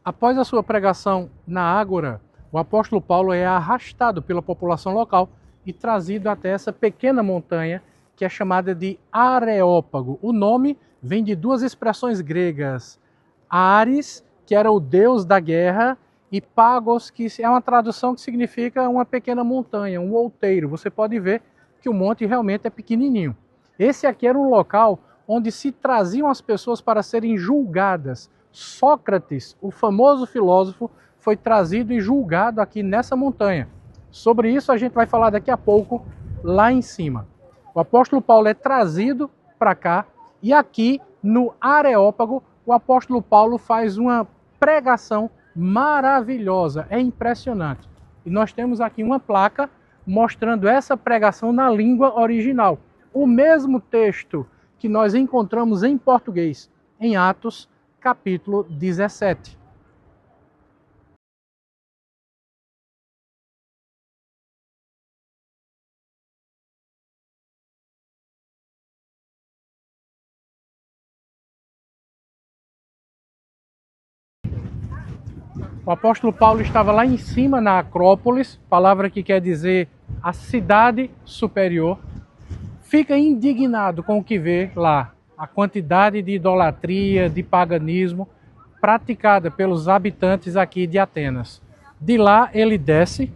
Após a sua pregação na Ágora, o apóstolo Paulo é arrastado pela população local e trazido até essa pequena montanha que é chamada de Areópago. O nome vem de duas expressões gregas: Ares, que era o deus da guerra, e Pagos, que é uma tradução que significa uma pequena montanha, um outeiro. Você pode ver que o monte realmente é pequenininho. Esse aqui era um local onde se traziam as pessoas para serem julgadas. Sócrates, o famoso filósofo, foi trazido e julgado aqui nessa montanha. Sobre isso a gente vai falar daqui a pouco lá em cima. O apóstolo Paulo é trazido para cá e aqui no Areópago o apóstolo Paulo faz uma pregação maravilhosa, é impressionante. E nós temos aqui uma placa mostrando essa pregação na língua original. O mesmo texto que nós encontramos em português, em Atos, capítulo 17. O apóstolo Paulo estava lá em cima na Acrópolis, palavra que quer dizer a cidade superior. Fica indignado com o que vê lá, a quantidade de idolatria, de paganismo praticada pelos habitantes aqui de Atenas. De lá ele desce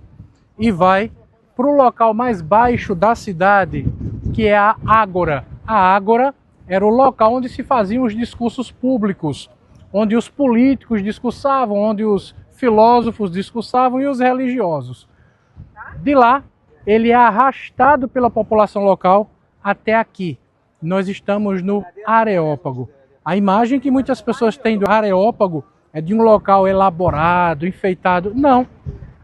e vai para o local mais baixo da cidade, que é a Ágora. A Ágora era o local onde se faziam os discursos públicos, onde os políticos discursavam, onde os filósofos discursavam e os religiosos. De lá, ele é arrastado pela população local até aqui. Nós estamos no Areópago. A imagem que muitas pessoas têm do Areópago é de um local elaborado, enfeitado. Não.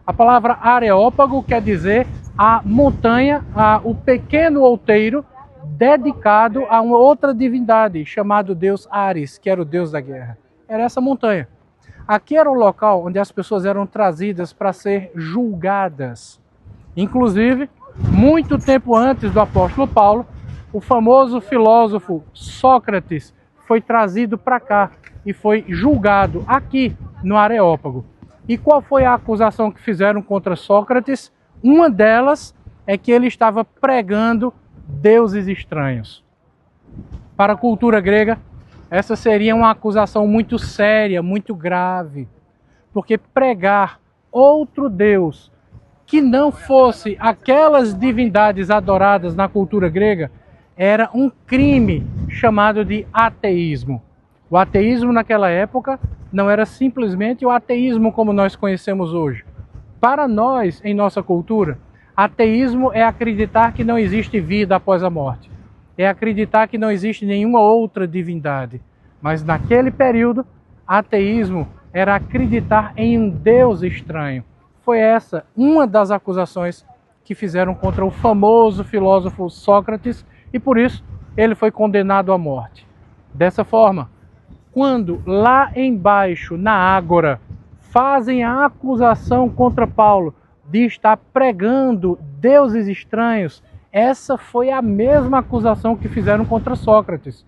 A palavra Areópago quer dizer a montanha, o pequeno outeiro dedicado a uma outra divindade, chamado deus Ares, que era o deus da guerra. Era essa montanha. Aqui era o local onde as pessoas eram trazidas para ser julgadas. Inclusive, muito tempo antes do apóstolo Paulo, o famoso filósofo Sócrates foi trazido para cá e foi julgado aqui no Areópago. E qual foi a acusação que fizeram contra Sócrates? Uma delas é que ele estava pregando deuses estranhos. Para a cultura grega, essa seria uma acusação muito séria, muito grave, porque pregar outro Deus que não fosse aquelas divindades adoradas na cultura grega era um crime chamado de ateísmo. O ateísmo naquela época não era simplesmente o ateísmo como nós conhecemos hoje. Para nós, em nossa cultura, ateísmo é acreditar que não existe vida após a morte. É acreditar que não existe nenhuma outra divindade. Mas naquele período, ateísmo era acreditar em um Deus estranho. Foi essa uma das acusações que fizeram contra o famoso filósofo Sócrates e por isso ele foi condenado à morte. Dessa forma, quando lá embaixo, na Ágora, fazem a acusação contra Paulo de estar pregando deuses estranhos, essa foi a mesma acusação que fizeram contra Sócrates.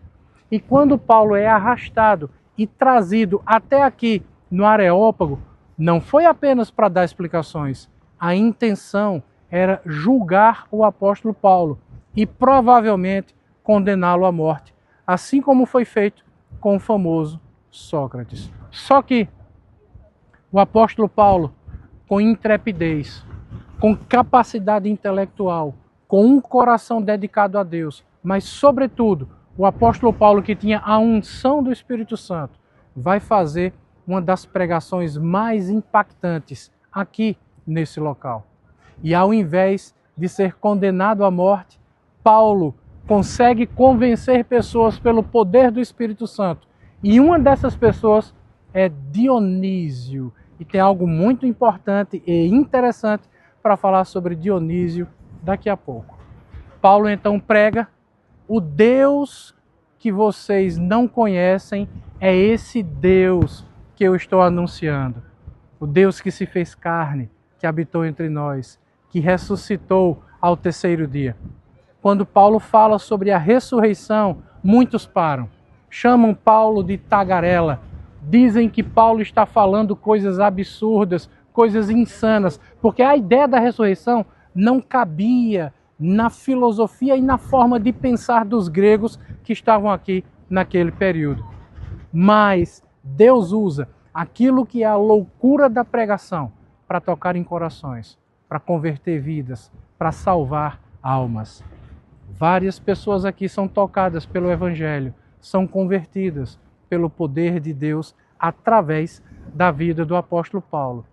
E quando Paulo é arrastado e trazido até aqui no Areópago, não foi apenas para dar explicações. A intenção era julgar o apóstolo Paulo e provavelmente condená-lo à morte, assim como foi feito com o famoso Sócrates. Só que o apóstolo Paulo, com intrepidez, com capacidade intelectual, com um coração dedicado a Deus, mas sobretudo o apóstolo Paulo, que tinha a unção do Espírito Santo, vai fazer uma das pregações mais impactantes aqui nesse local. E ao invés de ser condenado à morte, Paulo consegue convencer pessoas pelo poder do Espírito Santo. E uma dessas pessoas é Dionísio. E tem algo muito importante e interessante para falar sobre Dionísio daqui a pouco. Paulo então prega: o Deus que vocês não conhecem é esse Deus que eu estou anunciando. O Deus que se fez carne, que habitou entre nós, que ressuscitou ao terceiro dia. Quando Paulo fala sobre a ressurreição, muitos param. Chamam Paulo de tagarela, dizem que Paulo está falando coisas absurdas, coisas insanas, porque a ideia da ressurreição não cabia na filosofia e na forma de pensar dos gregos que estavam aqui naquele período. Mas Deus usa aquilo que é a loucura da pregação para tocar em corações, para converter vidas, para salvar almas. Várias pessoas aqui são tocadas pelo Evangelho, são convertidas pelo poder de Deus através da vida do apóstolo Paulo.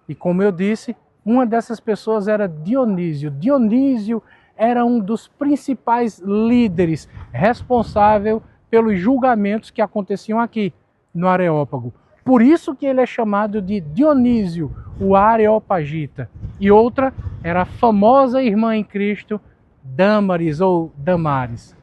E como eu disse, uma dessas pessoas era Dionísio. Dionísio era um dos principais líderes responsável pelos julgamentos que aconteciam aqui no Areópago. Por isso que ele é chamado de Dionísio, o Areopagita. E outra era a famosa irmã em Cristo, Dâmaris ou Damares.